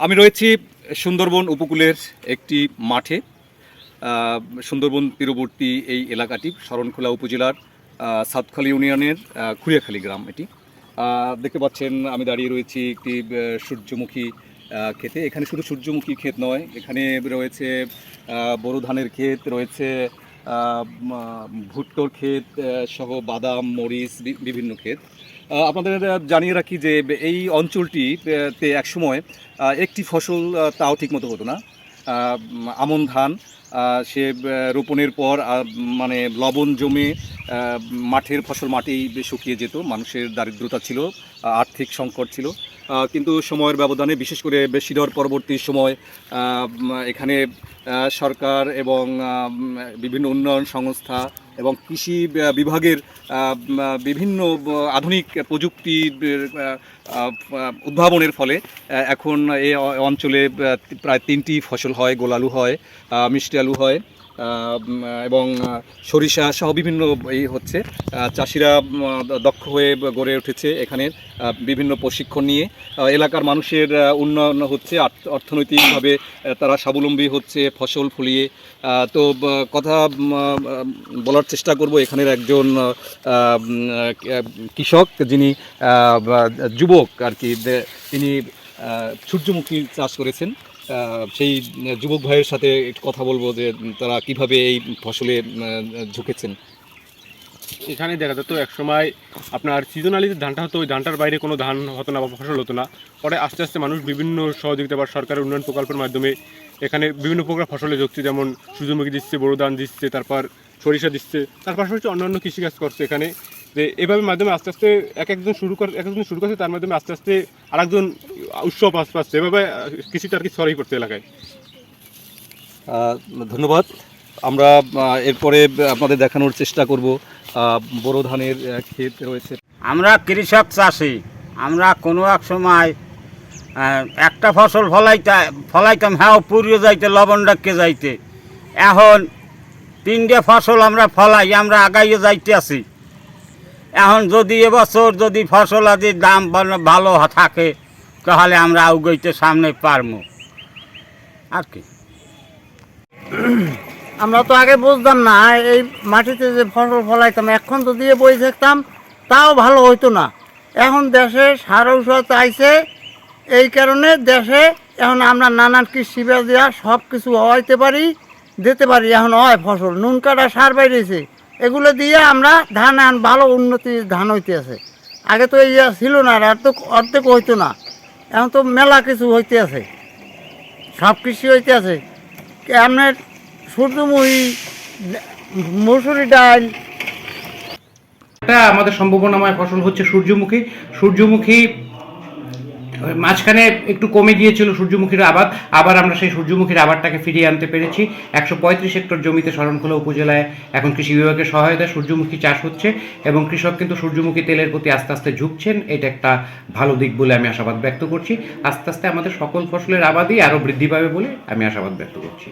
আমি রয়েছি সুন্দরবন উপকূলের একটি মাঠে। সুন্দরবন তীরবর্তী এই এলাকাটি শরণখোলা উপজেলার সাতখালী ইউনিয়নের খুরিয়াখালী গ্রাম এটি। দেখতে পাচ্ছেন আমি দাঁড়িয়ে রয়েছি একটি সূর্যমুখী ক্ষেতে। এখানে শুধু সূর্যমুখী ক্ষেত নয়, এখানে রয়েছে বোরো ধানের ক্ষেত, রয়েছে ভুট্টোর ক্ষেত সহ বাদাম, মরিচ, বিভিন্ন ক্ষেত। আপনাদের জানিয়ে রাখি যে এই অঞ্চলটিতে একসময় একটি ফসল তাও ঠিকমতো হতো না। আমন ধান সে রোপণের পর মানে লবণ জমে মাঠের ফসল মাটি শুকিয়ে যেত, মানুষের দারিদ্রতা ছিল, আর্থিক সংকট ছিল। কিন্তু সময়ের ব্যবধানে, বিশেষ করে শিডর পরবর্তী সময় এখানে সরকার এবং বিভিন্ন উন্নয়ন সংস্থা এবং কৃষি বিভাগের বিভিন্ন আধুনিক প্রযুক্তির উদ্ভাবনের ফলে এখন এই অঞ্চলে প্রায় 3টি ফসল হয়। গোল আলু হয়, মিষ্টি আলু হয় এবং সরিষা সহ বিভিন্ন এই হচ্ছে। চাষিরা দক্ষ হয়ে গড়ে উঠেছে এখানের বিভিন্ন প্রশিক্ষণ নিয়ে। এলাকার মানুষের উন্নয়ন হচ্ছে, অর্থনৈতিকভাবে তারা স্বাবলম্বী হচ্ছে ফসল ফলিয়ে। তো কথা বলার চেষ্টা করব এখানের একজন কৃষক, যিনি যুবক আর কি, তিনি সূর্যমুখী চাষ করেছেন। সেই যুবক ভাইয়ের সাথে একটু কথা বলবো যে তারা কিভাবে এই ফসলে ঝুঁকেছেন। এখানে দেখা যেত এক সময় আপনার সিজনালি যে ধানটা হতো, ওই ধানটার বাইরে কোনো ধান হতো না বা ফসল হতো না। পরে আস্তে আস্তে মানুষ বিভিন্ন সহযোগিতা বা সরকারের উন্নয়ন প্রকল্পের মাধ্যমে এখানে বিভিন্ন প্রকার ফসলে যোগছে, যেমন সূর্যমুখী দিচ্ছে, বোরো ধান দিচ্ছে, তারপর সরিষা দিচ্ছে, তার পাশাপাশি অন্যান্য কৃষিকাজ করছে এখানে। যে এভাবে মাধ্যমে আস্তে আস্তে একজন শুরু করছে, তার মাধ্যমে আস্তে আস্তে আরেকজন উৎসব পাচ্ছে, এভাবে কৃষিটা আর কি ছড়িয়ে পড়ছে এলাকায়। ধন্যবাদ। আমরা এরপরে আপনাদের দেখানোর চেষ্টা করব বোরো ধানের ক্ষেত রয়েছে। আমরা কৃষক চাষি, আমরা কোনো এক সময় একটা ফসল ফলাইতাম, হ্যাঁ পুড়িয়ে যাইতে, লবণ ডাকে যাইতে। এখন 3টে ফসল আমরা ফলাই, আমরা আগাইয়ে যাইতে আছি। এখন যদি এবছর যদি ফসল আদি দাম ভালো থাকে, তাহলে আমরা উগাইতে সামনে পারবো আর কি। আমরা তো আগে বুঝতাম না এই মাটিতে যে ফসল ফলাইতাম, এখন যদি বই থাকতাম তাও ভালো হইতো না। এখন দেশে সার ঔষধ আইছে, এই কারণে দেশে এখন আমরা নানান কৃষি দেওয়া সব কিছু হওয়াইতে পারি, দিতে পারি। এখন হয় ফসল, নুন কাটা সার বাইরেছে, এগুলো দিয়ে আমরা ধান এখন ভালো উন্নতি ধান হইতে আছে। আগে তো এই ছিল না, আর তো অর্ধেক হইতো না। এখন তো মেলা কিছু হইতে আছে, সব কৃষি হইতে আছে। আপনার সূর্যমুখী, মসুরি ডাল। এটা আমাদের সম্ভাবনাময় ফসল হচ্ছে সূর্যমুখী মাঝখানে একটু কমে গিয়েছিল সূর্যমুখীর আবাদ, আবার আমরা সেই সূর্যমুখীর আবাদটাকে ফিরিয়ে আনতে পেরেছি। 135 হেক্টর জমিতে শরণখোলা উপজেলায় এখন কৃষি বিভাগের সহায়তায় সূর্যমুখী চাষ হচ্ছে এবং কৃষক কিন্তু সূর্যমুখী তেলের প্রতি আস্তে আস্তে ঝুঁকছেন। এটা একটা ভালো দিক বলে আমি আশাবাদ ব্যক্ত করছি। আস্তে আস্তে আমাদের সকল ফসলের আবাদই আরও বৃদ্ধি পাবে বলে আমি আশাবাদ ব্যক্ত করছি।